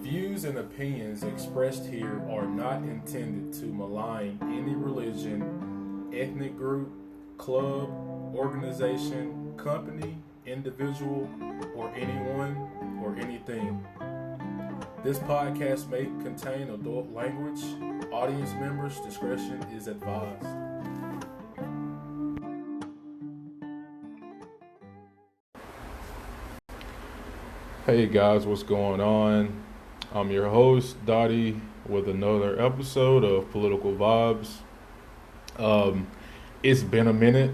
views and opinions expressed here are not intended to malign any religion, ethnic group, club, organization, company, individual, or anyone or anything. This podcast may contain adult language. Audience members' discretion is advised. Hey guys, what's going on? I'm your host, Dottie, with another episode of Political Vibes. It's been a minute,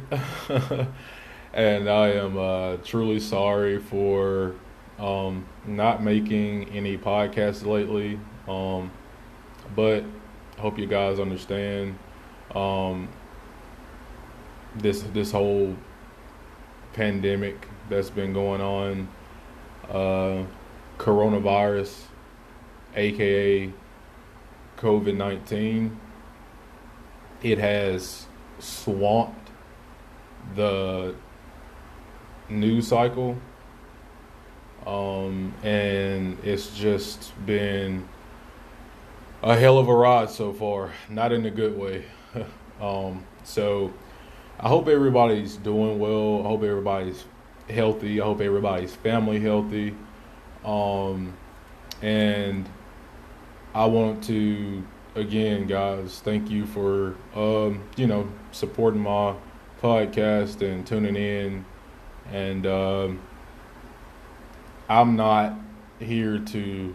and I am truly sorry for not making any podcasts lately, but I hope you guys understand this whole pandemic that's been going on. Coronavirus, aka Covid-19, it has swamped the news cycle, and it's just been a hell of a ride so far, not in a good way. So I hope everybody's doing well. I hope everybody's healthy. I hope everybody's family healthy. And I want to, again, guys, thank you for, supporting my podcast and tuning in. And I'm not here to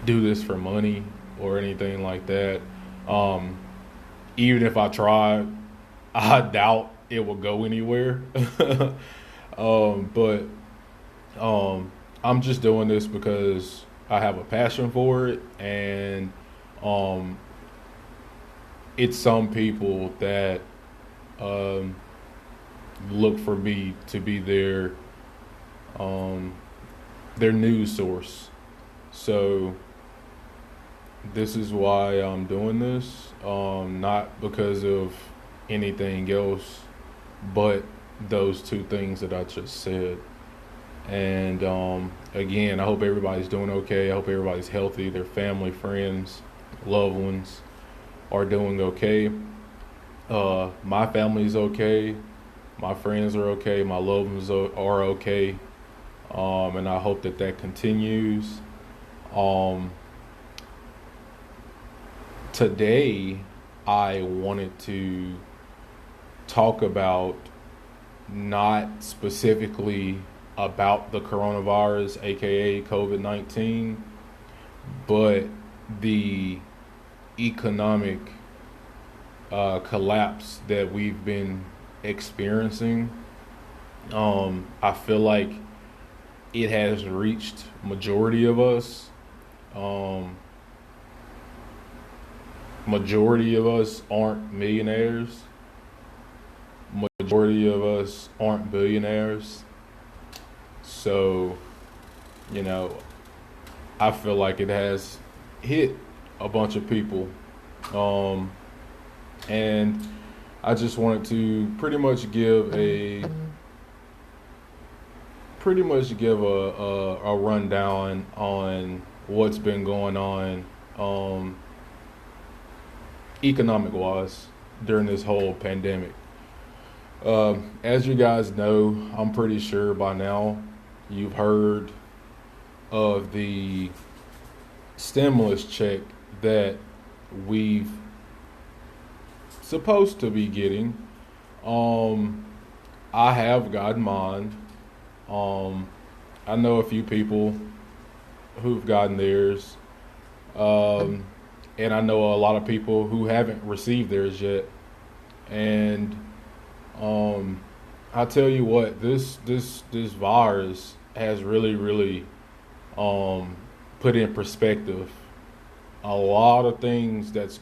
do this for money or anything like that. Even if I tried, I doubt it will go anywhere. But I'm just doing this because I have a passion for it, and it's some people that look for me to be their news source. So this is why I'm doing this, not because of anything else, but those two things that I just said. And again, I hope everybody's doing okay. I hope everybody's healthy. Their family, friends, loved ones are doing okay. My family's okay. My friends are okay. My loved ones are okay. And I hope that continues. Today, I wanted to talk about not specifically about the coronavirus, aka COVID-19, but the economic collapse that we've been experiencing. I feel like it has reached majority of us. Majority of us aren't millionaires. Majority of us aren't billionaires. So, I feel like it has hit a bunch of people. And I just wanted to pretty much give a rundown on what's been going on economic wise during this whole pandemic. As you guys know, I'm pretty sure by now you've heard of the stimulus check that we've supposed to be getting. I have gotten mine. I know a few people who've gotten theirs. And I know a lot of people who haven't received theirs yet. And I tell you what, this virus has really put in perspective a lot of things that's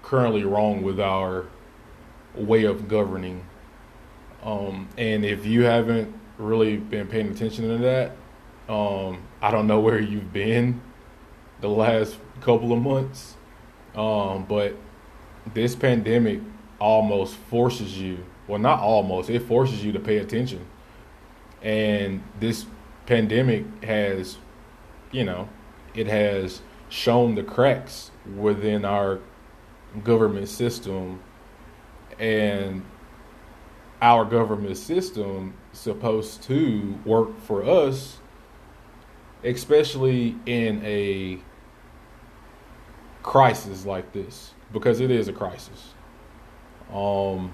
currently wrong with our way of governing. And if you haven't really been paying attention to that, I don't know where you've been the last couple of months, but this pandemic almost forces you, well, not almost, it forces you to pay attention. And this pandemic has, you know, it has shown the cracks within our government system, and our government system is supposed to work for us, especially in a crisis like this, because it is a crisis. A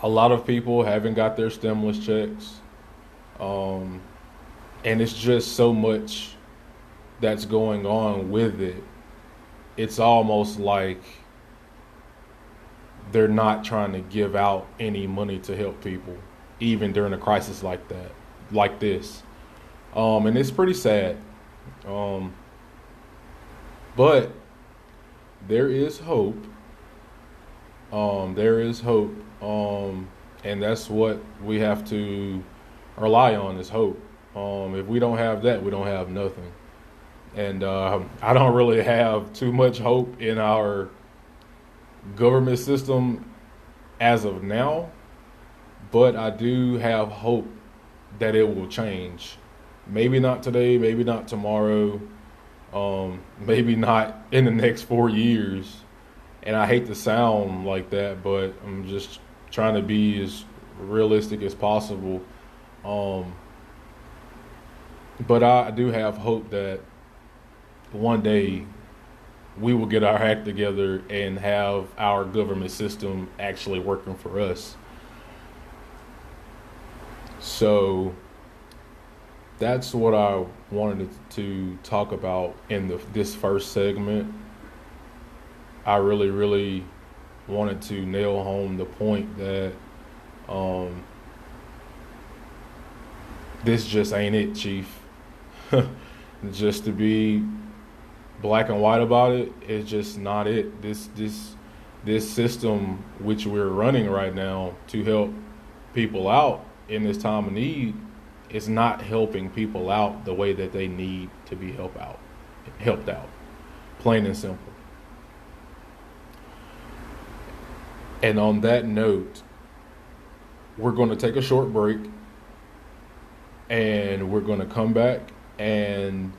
lot of people haven't got their stimulus checks, and it's just so much that's going on with it. It's almost like they're not trying to give out any money to help people, even during a crisis like that, like this. And it's pretty sad. But there is hope. There is hope. And that's what we have to rely on, is hope. If we don't have that, we don't have nothing. And I don't really have too much hope in our government system as of now, but I do have hope that it will change. Maybe not today, maybe not tomorrow, maybe not in the next 4 years. And I hate to sound like that, but I'm just trying to be as realistic as possible. But I do have hope that one day we will get our act together and have our government system actually working for us. So that's what I wanted to talk about in this first segment. I really, really wanted to nail home the point that this just ain't it, Chief. Just to be black and white about it, it's just not it. This system which we're running right now to help people out in this time of need is not helping people out the way that they need to be helped out. Plain and simple. And on that note, we're going to take a short break, and we're going to come back, and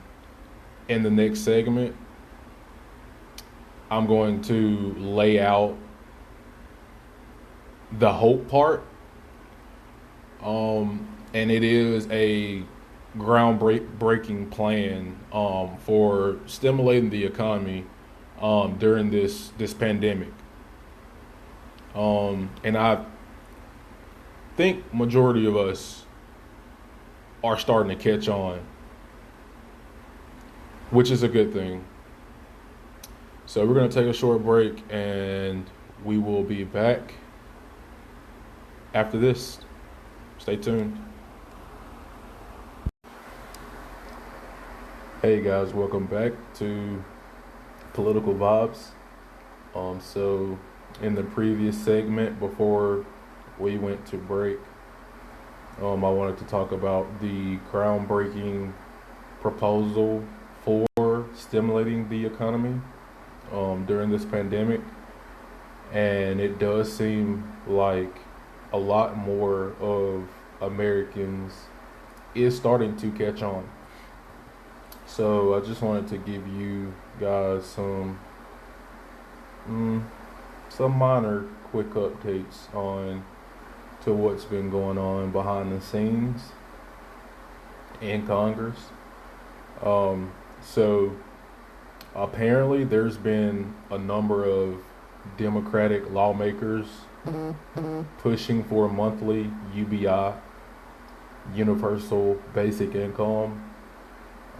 in the next segment, I'm going to lay out the hope part. And it is a groundbreaking plan for stimulating the economy during this pandemic. And I think majority of us are starting to catch on, which is a good thing. So we're going to take a short break, and we will be back after this. Stay tuned. Hey guys, welcome back to Political Vibes. So in the previous segment, before we went to break, I wanted to talk about the groundbreaking proposal for stimulating the economy during this pandemic. And it does seem like a lot more of Americans is starting to catch on. So I just wanted to give you guys some minor quick updates on to what's been going on behind the scenes in Congress. So apparently there's been a number of Democratic lawmakers pushing for a monthly UBI, universal basic income,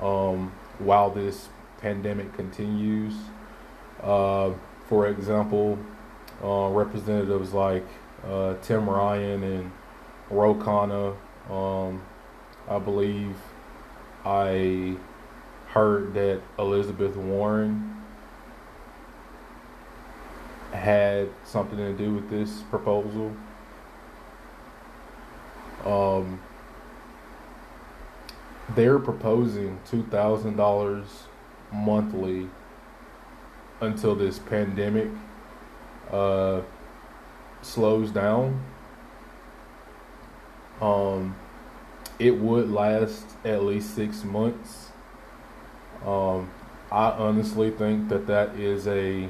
while this pandemic continues. For example, representatives like Tim Ryan and Ro Khanna, I believe I heard that Elizabeth Warren had something to do with this proposal. They're proposing $2,000 monthly until this pandemic slows down. it would last at least 6 months. Um, I honestly think that that is a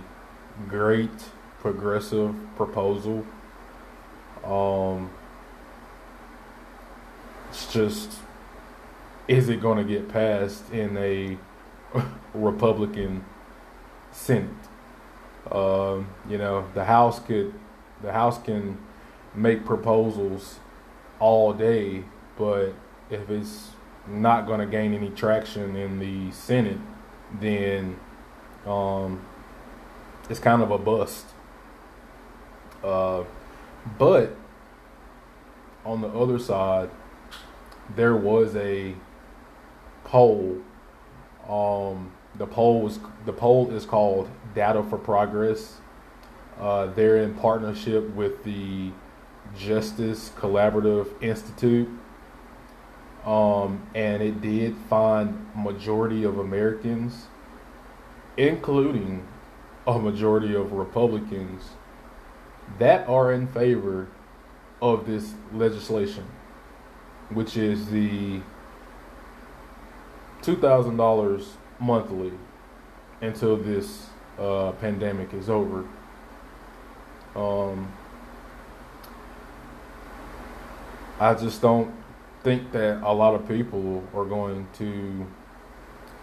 great progressive proposal. Um, it's just, is it going to get passed in a Republican Senate? The House can make proposals all day, but if it's not going to gain any traction in the Senate, then um, it's kind of a bust. Uh, but on the other side, there was a poll. The poll is called Data for Progress. They're in partnership with the Justice Collaborative Institute, and it did find majority of Americans, including a majority of Republicans, that are in favor of this legislation, which is the $2,000 monthly until this pandemic is over. I just don't think that a lot of people are going to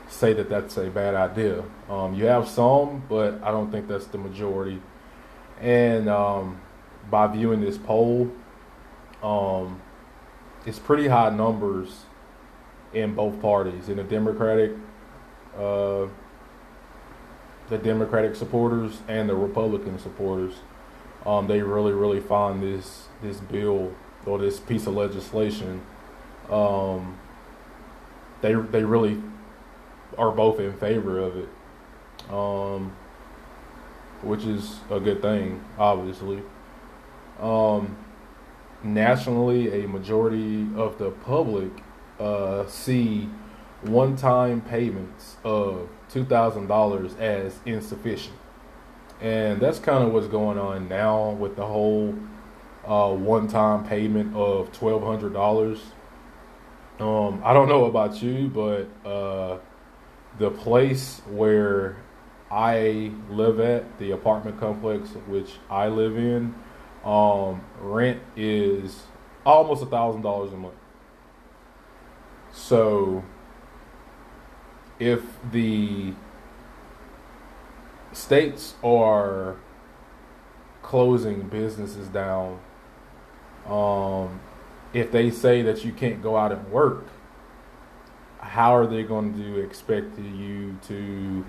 say that that's a bad idea. You have some, but I don't think that's the majority. And by viewing this poll, it's pretty high numbers in both parties. In the Democratic supporters and the Republican supporters, they really find this bill or this piece of legislation. They really are both in favor of it, which is a good thing, obviously. Nationally, a majority of the public see one-time payments of $2,000 as insufficient. And that's kind of what's going on now with the whole one-time payment of $1,200. I don't know about you, but the place where I live at, the apartment complex which I live in, rent is almost $1,000 a month. So if the states are closing businesses down, if they say that you can't go out and work, how are they going to expect you to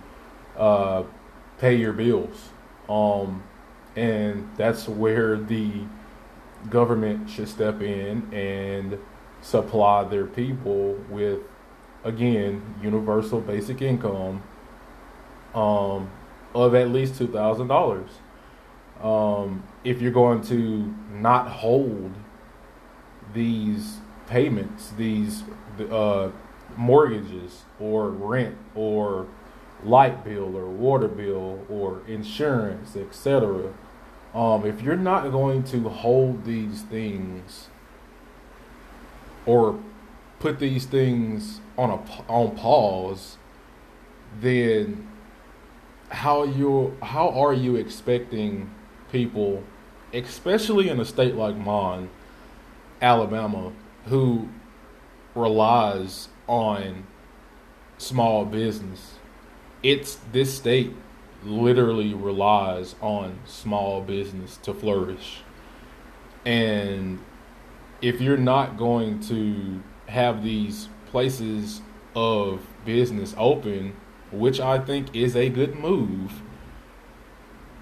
pay your bills? And that's where the government should step in and supply their people with, again, universal basic income of at least $2,000. If you're going to not hold these payments, these mortgages or rent or light bill or water bill or insurance, etc. If you're not going to hold these things or put these things on pause, then how are you expecting people, especially in a state like mine, Alabama, who relies on small business? This state literally relies on small business to flourish. And if you're not going to have these places of business open, which I think is a good move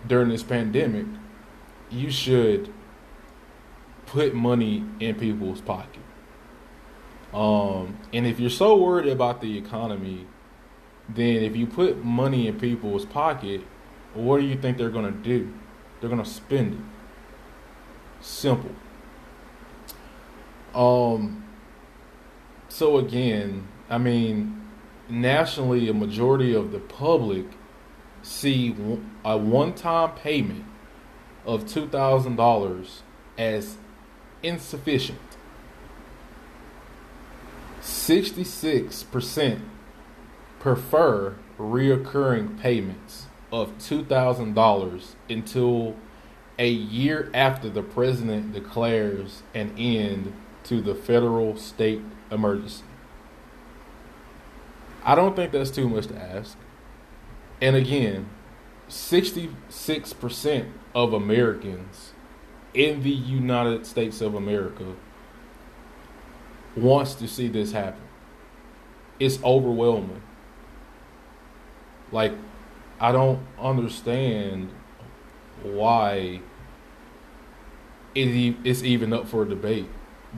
during this pandemic, you should put money in people's pocket. And if you're so worried about the economy, then if you put money in people's pocket, what do you think they're going to do? They're going to spend it. Simple. So again, I mean, nationally, a majority of the public see a one-time payment of $2,000 as insufficient. 66% prefer reoccurring payments of $2,000 until a year after the president declares an end to the federal state emergency. I don't think that's too much to ask. And again, 66% of Americans in the United States of America wants to see this happen. It's overwhelming. Like, I don't understand why it's even up for debate.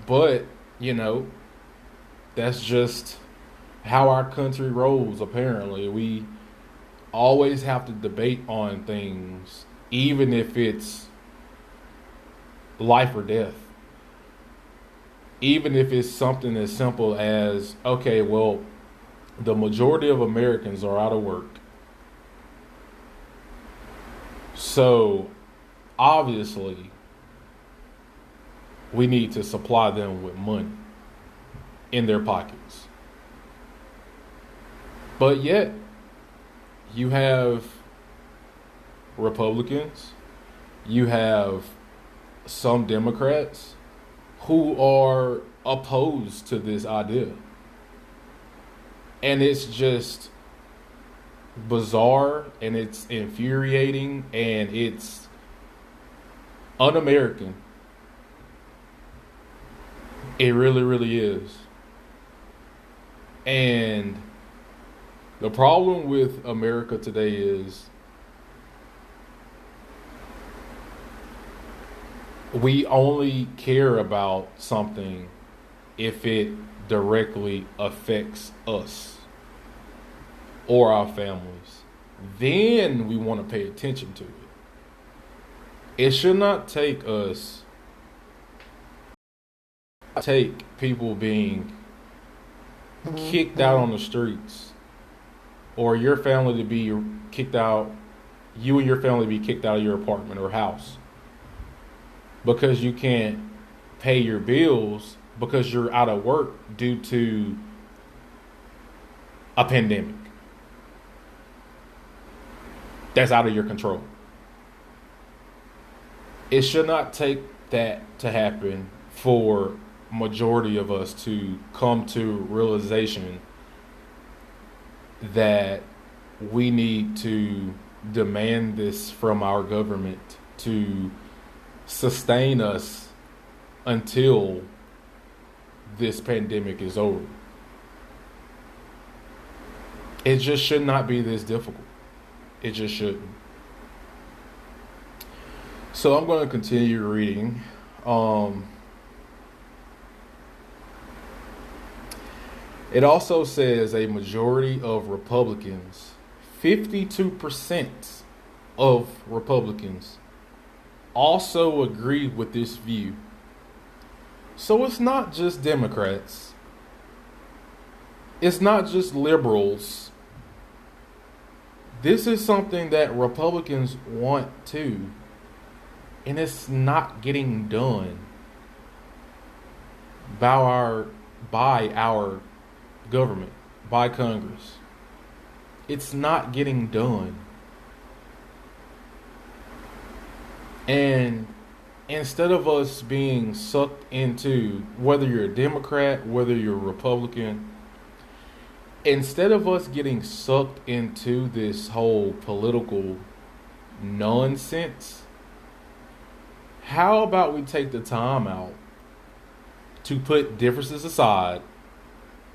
But, that's just how our country rolls, apparently. We always have to debate on things, even if it's life or death. Even if it's something as simple as, okay, well, the majority of Americans are out of work. So, obviously, we need to supply them with money in their pockets. But yet, you have Republicans, you have some Democrats who are opposed to this idea. And it's just bizarre, and it's infuriating, and it's un-American. It really, really is. And the problem with America today is we only care about something if it directly affects us or our families. Then we want to pay attention to it. It should not take people being kicked out on the streets, or your family to be kicked out, you and your family be kicked out of your apartment or house because you can't pay your bills because you're out of work due to a pandemic that's out of your control. It should not take that to happen for majority of us to come to realization that we need to demand this from our government to sustain us until this pandemic is over. It just should not be this difficult. It just shouldn't. So I'm going to continue reading. It also says a majority of Republicans, 52% of Republicans, also agree with this view. So it's not just Democrats. It's not just liberals. This is something that Republicans want too. And it's not getting done by our government, by Congress. It's not getting done. And instead of us being sucked into, whether you're a Democrat, whether you're a Republican, instead of us getting sucked into this whole political nonsense, how about we take the time out to put differences aside,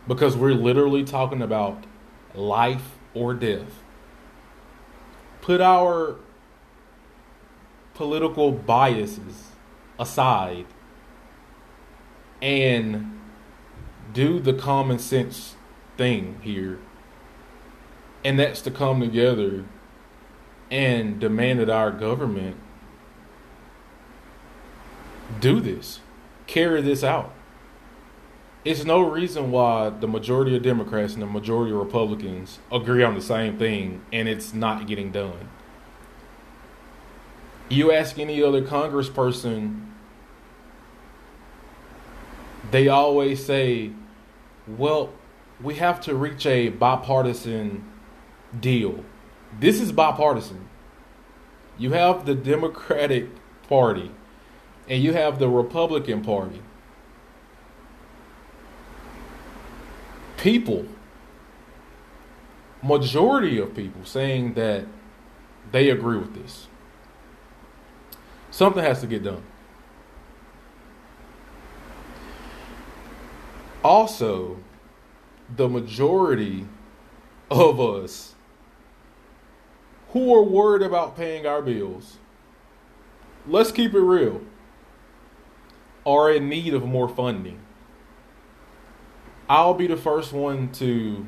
because we're literally talking about life or death. Put our political biases aside and do the common sense thing here. And that's to come together and demand that our government do this, carry this out. It's no reason why the majority of Democrats and the majority of Republicans agree on the same thing and it's not getting done. You ask any other congressperson, they always say, Well, we have to reach a bipartisan deal. This is bipartisan. You have the Democratic Party and you have the Republican Party. People, majority of people saying that they agree with this. Something has to get done. Also, the majority of us who are worried about paying our bills, let's keep it real, are in need of more funding. I'll be the first one to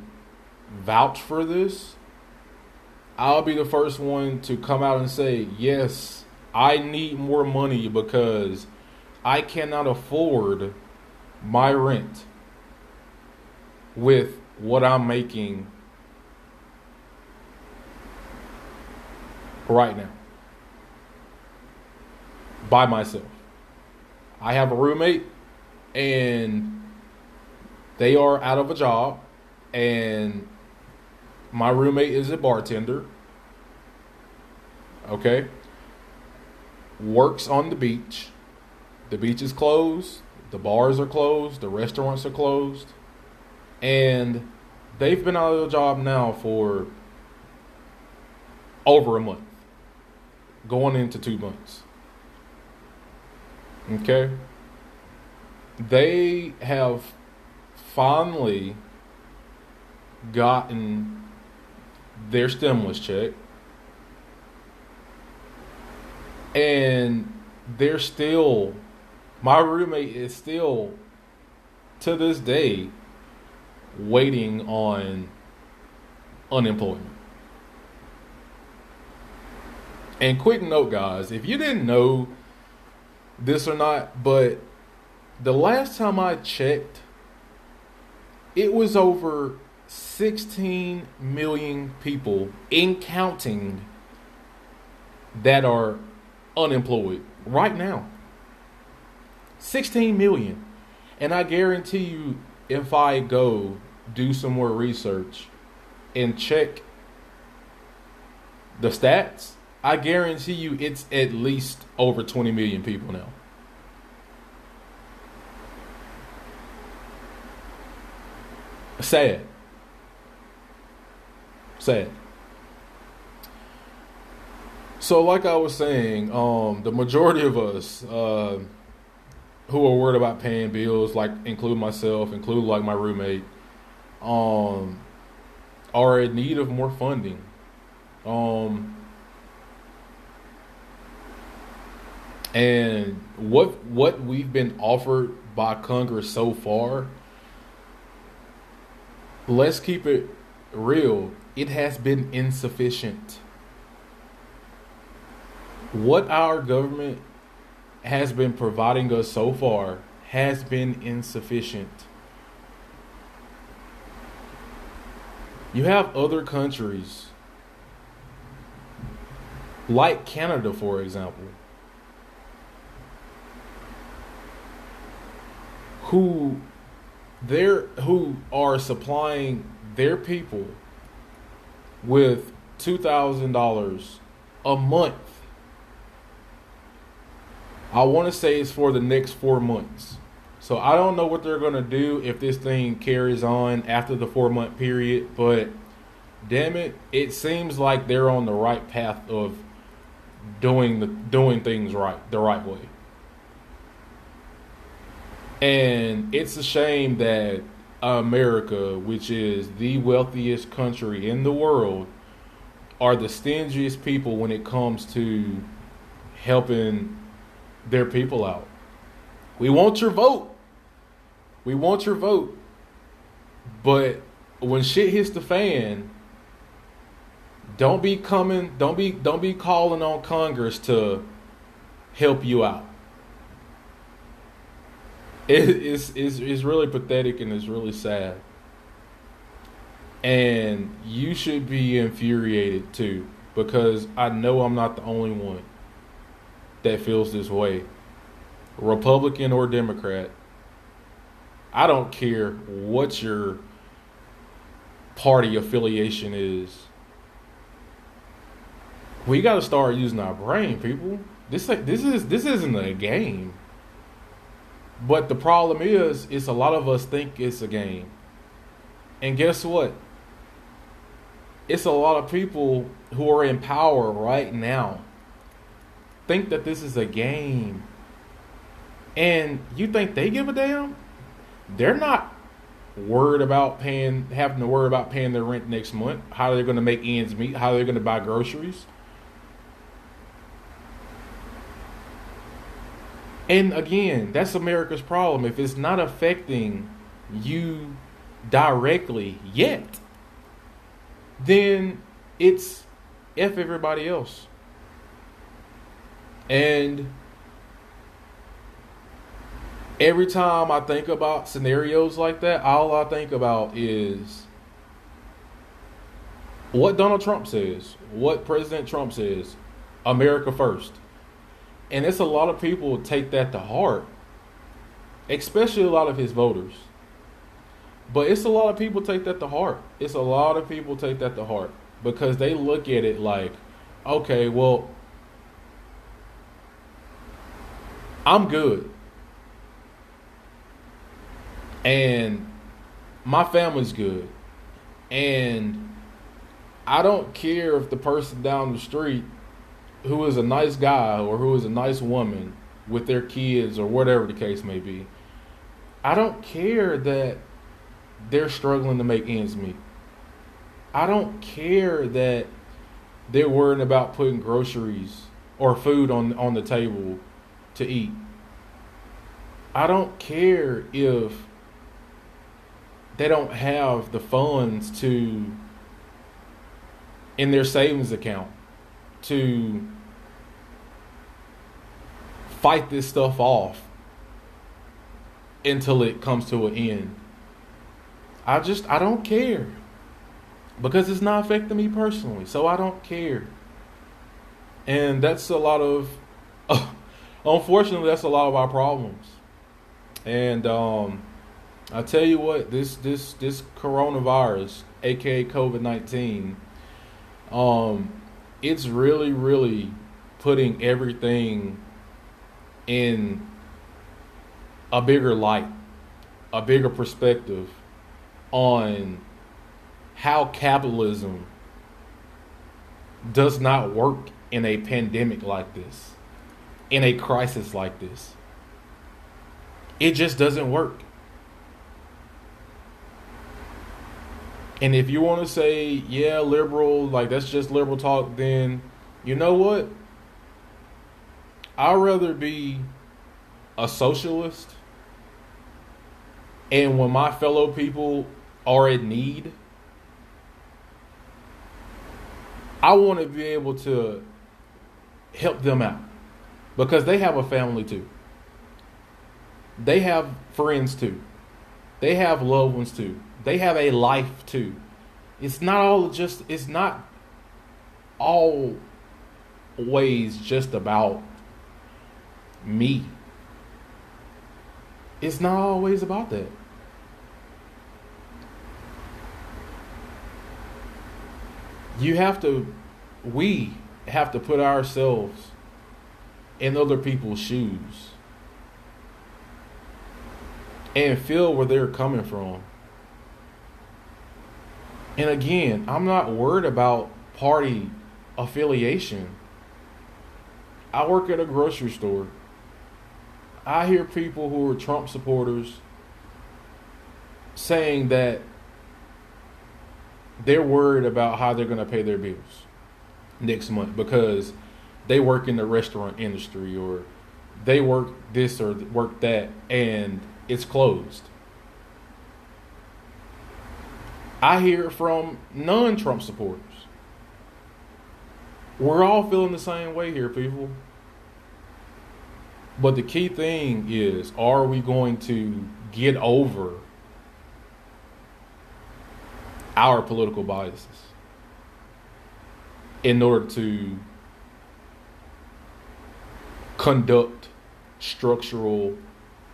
vouch for this. I'll be the first one to come out and say, yes, I need more money because I cannot afford my rent with what I'm making right now by myself. I have a roommate and they are out of a job, and my roommate is a bartender. Okay. Works on the beach. The beach is closed. The bars are closed. The restaurants are closed. And they've been out of the job now for over a month. Going into 2 months. Okay. They have finally gotten their stimulus check. And they're still, my roommate is still, to this day, waiting on unemployment. And quick note, guys, if you didn't know this or not, but the last time I checked, it was over 16 million people in counting that are unemployed right now. 16 million. And I guarantee you, if I go do some more research and check the stats, I guarantee you it's at least over 20 million people now. Sad. So like I was saying, the majority of us who are worried about paying bills, like include myself, include like my roommate, are in need of more funding. And what we've been offered by Congress so far, let's keep it real, it has been insufficient. What our government has been providing us so far has been insufficient. You have other countries, like Canada, for example, who are supplying their people with $2,000 a month. I want to say it's for the next 4 months. So I don't know what they're going to do if this thing carries on after the 4-month period, but damn it, it seems like they're on the right path of doing things right, the right way. And it's a shame that America, which is the wealthiest country in the world, are the stingiest people when it comes to helping their people out. We want your vote. We want your vote. But when shit hits the fan, don't be calling on Congress to help you out. It's really pathetic and it's really sad. And you should be infuriated too, because I know I'm not the only one that feels this way, Republican or Democrat. I don't care what your party affiliation is. We got to start using our brain, people. This isn't a game. But the problem is a lot of us think it's a game. And guess what? It's a lot of people who are in power right now think that this is a game. And you think they give a damn? They're not having to worry about paying their rent next month, how they're going to make ends meet, how they're going to buy groceries. And again, that's America's problem. If it's not affecting you directly yet, then it's F everybody else. And every time I think about scenarios like that, all I think about is what Donald Trump says, what President Trump says, America first. And it's a lot of people take that to heart, especially a lot of his voters. But it's a lot of people take that to heart. It's a lot of people take that to heart because they look at it like, okay, well, I'm good. And my family's good. And I don't care if the person down the street who is a nice guy or who is a nice woman with their kids or whatever the case may be, I don't care that they're struggling to make ends meet. I don't care that they're worrying about putting groceries or food on the table to eat. I don't care if they don't have the funds in their savings account to fight this stuff off until it comes to an end. I don't care because it's not affecting me personally, so I don't care. And that's a lot of, unfortunately, that's a lot of our problems. And I tell you what, this coronavirus, aka COVID-19, it's really, really putting everything in a bigger light, a bigger perspective on how capitalism does not work in a pandemic like this, in a crisis like this. It just doesn't work. And if you want to say, yeah, liberal, like that's just liberal talk, then you know what? I'd rather be a socialist, and when my fellow people are in need, I want to be able to help them out because they have a family too. They have friends too. They have loved ones too. They have a life too. It's not always just about me. It's not always about that. We have to put ourselves in other people's shoes and feel where they're coming from. And again, I'm not worried about party affiliation. I work at a grocery store. I hear people who are Trump supporters saying that they're worried about how they're going to pay their bills next month because they work in the restaurant industry or they work this or work that and it's closed. I hear from non-Trump supporters. We're all feeling the same way here, people. But the key thing is, are we going to get over our political biases in order to conduct structural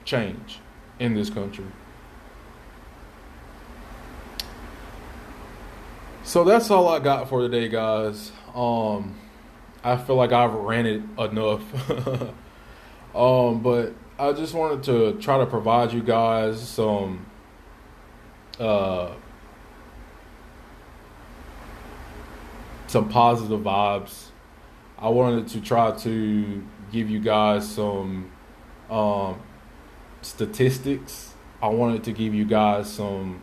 change in this country? So that's all I got for today, guys. I feel like I've ranted enough. But I just wanted to try to provide you guys uh, some positive vibes. I wanted to try to give you guys some um, statistics. I wanted to give you guys some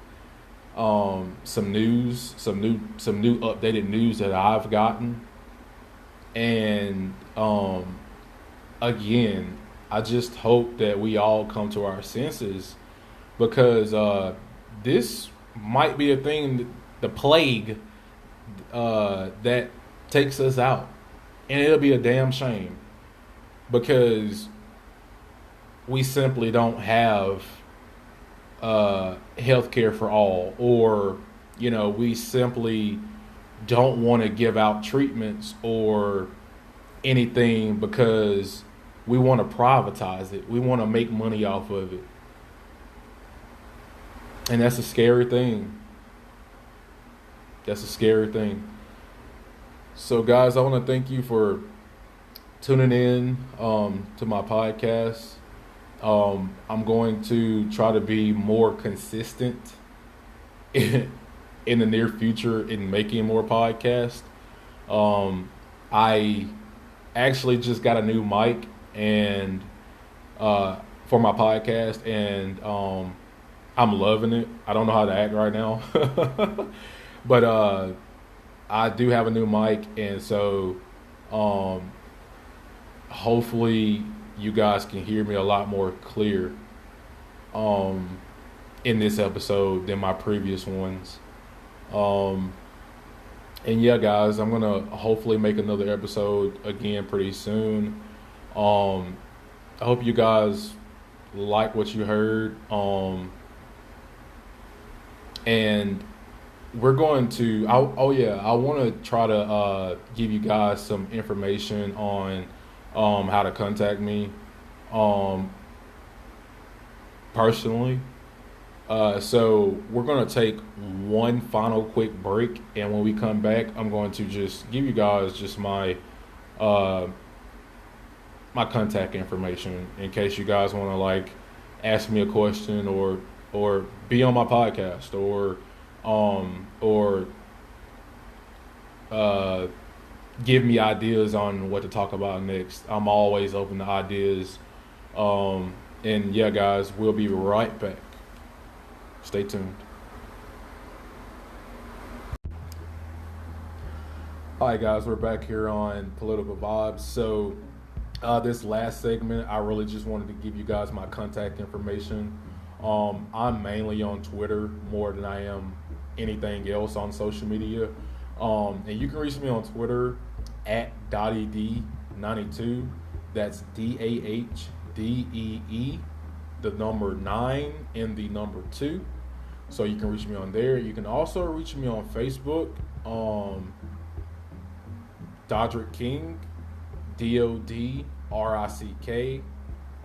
news, some new updated news that I've gotten, and again, I just hope that we all come to our senses because this might be a thing, the plague that takes us out, and it'll be a damn shame because we simply don't have health care for all, or we simply don't want to give out treatments or anything because we want to privatize it. We want to make money off of it. And that's a scary thing. That's a scary thing. So, guys, I want to thank you for tuning in to my podcast. I'm going to try to be more consistent in the near future in making more podcasts. I actually just got a new mic and for my podcast, and I'm loving it. I don't know how to act right now, but I do have a new mic, and so hopefully you guys can hear me a lot more clear in this episode than my previous ones. And yeah, guys, I'm gonna hopefully make another episode again pretty soon. I hope you guys like what you heard. And we're going to. I want to try to give you guys some information on how to contact me personally. So we're going to take one final quick break, and when we come back, I'm going to just give you guys just my my contact information in case you guys want to like ask me a question or be on my podcast or give me ideas on what to talk about next. I'm always open to ideas. And yeah, guys, we'll be right back. Stay tuned. Hi guys, we're back here on Political Vibes. So this last segment, I really just wanted to give you guys my contact information. I'm mainly on Twitter more than I am anything else on social media. And you can reach me on Twitter at DottieD92. That's DAHDEE, the number 9 and the number 2. So you can reach me on there. You can also reach me on Facebook, Dodrick King, DODRICK,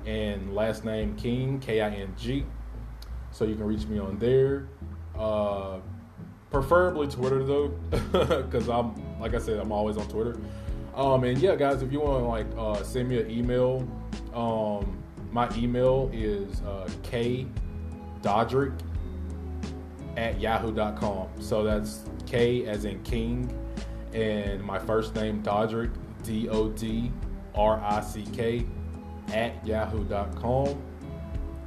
and last name King, KING. So you can reach me on there. Preferably Twitter though, because like I said, I'm always on Twitter. And yeah, guys, if you want to like send me an email, my email is kdodrick@yahoo.com. So that's K as in King, and my first name Dodrick, DODRICK @yahoo.com.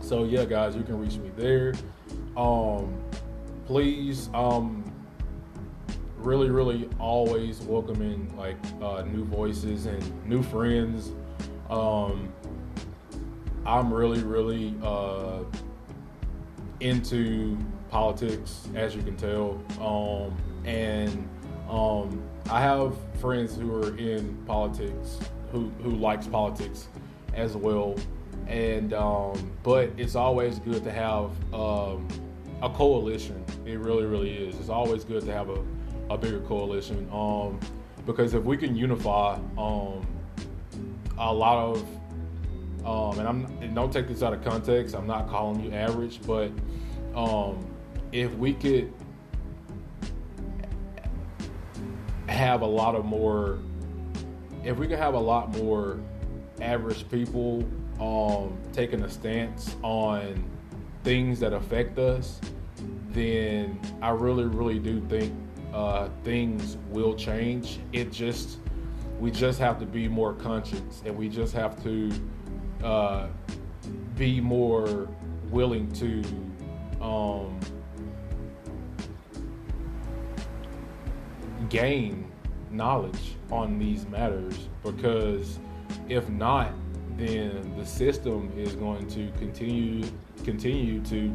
So yeah, guys, you can reach me there. Please, really always welcoming like new voices and new friends. I'm really into politics, as you can tell, and I have friends who are in politics who likes politics as well, and but it's always good to have a coalition. It really is. It's always good to have a bigger coalition, because if we can unify a lot of and don't take this out of context, I'm not calling you average, but if we could have a lot of more, if we could have a lot more average people taking a stance on things that affect us, then I really, really do think things will change. We just have to be more conscious, and we just have to be more willing to gain knowledge on these matters, because if not, then the system is going to continue to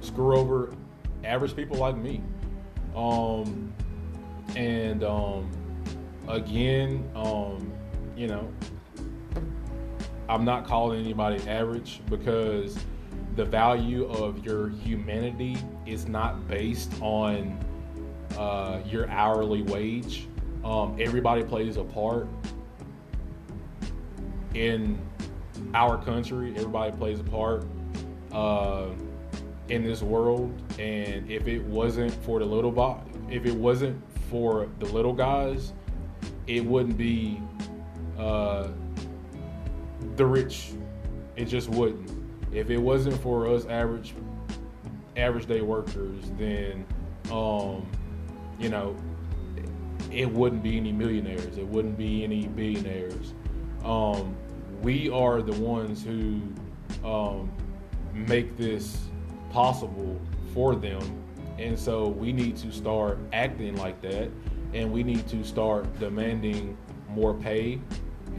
screw over average people like me. Again, I'm not calling anybody average, because the value of your humanity is not based on your hourly wage. Everybody plays a part in our country. Everybody plays a part in this world, and if it wasn't for the little guys, it wouldn't be the rich. It just wouldn't. If it wasn't for us average day workers, then it wouldn't be any millionaires. It wouldn't be any billionaires. We are the ones who make this possible for them, and so we need to start acting like that, and we need to start demanding more pay,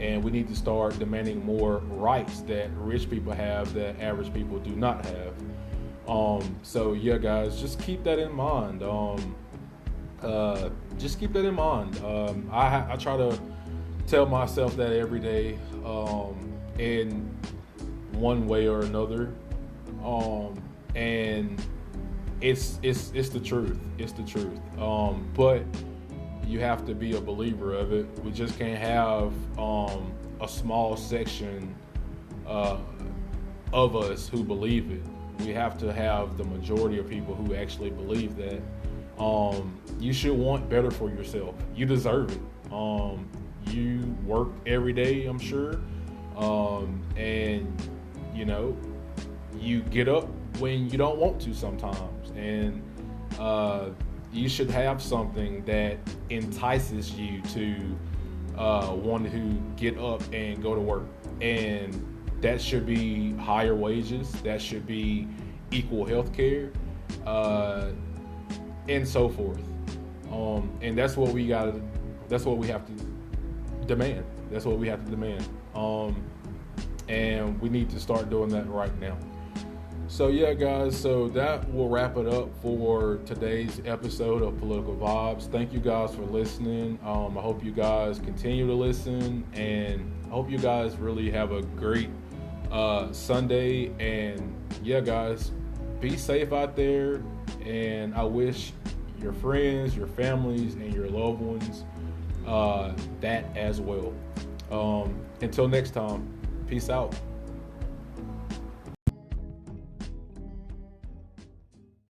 and we need to start demanding more rights that rich people have that average people do not have. So yeah, guys, just keep that in mind. Just keep that in mind. I try to tell myself that every day, in one way or another, and it's the truth. It's the truth. But you have to be a believer of it. We just can't have a small section of us who believe it. We have to have the majority of people who actually believe that. You should want better for yourself. You deserve it. You work every day, I'm sure, and you get up when you don't want to sometimes, and you should have something that entices you to want to get up and go to work, and that should be higher wages, that should be equal health care, and so forth. And that's what we have to demand. That's what we have to demand. And we need to start doing that right now. So yeah, guys, so that will wrap it up for today's episode of Political Vibes. Thank you guys for listening. I hope you guys continue to listen, and I hope you guys really have a great Sunday. And yeah, guys, be safe out there, and I wish your friends, your families, and your loved ones that as well. Until next time, peace out.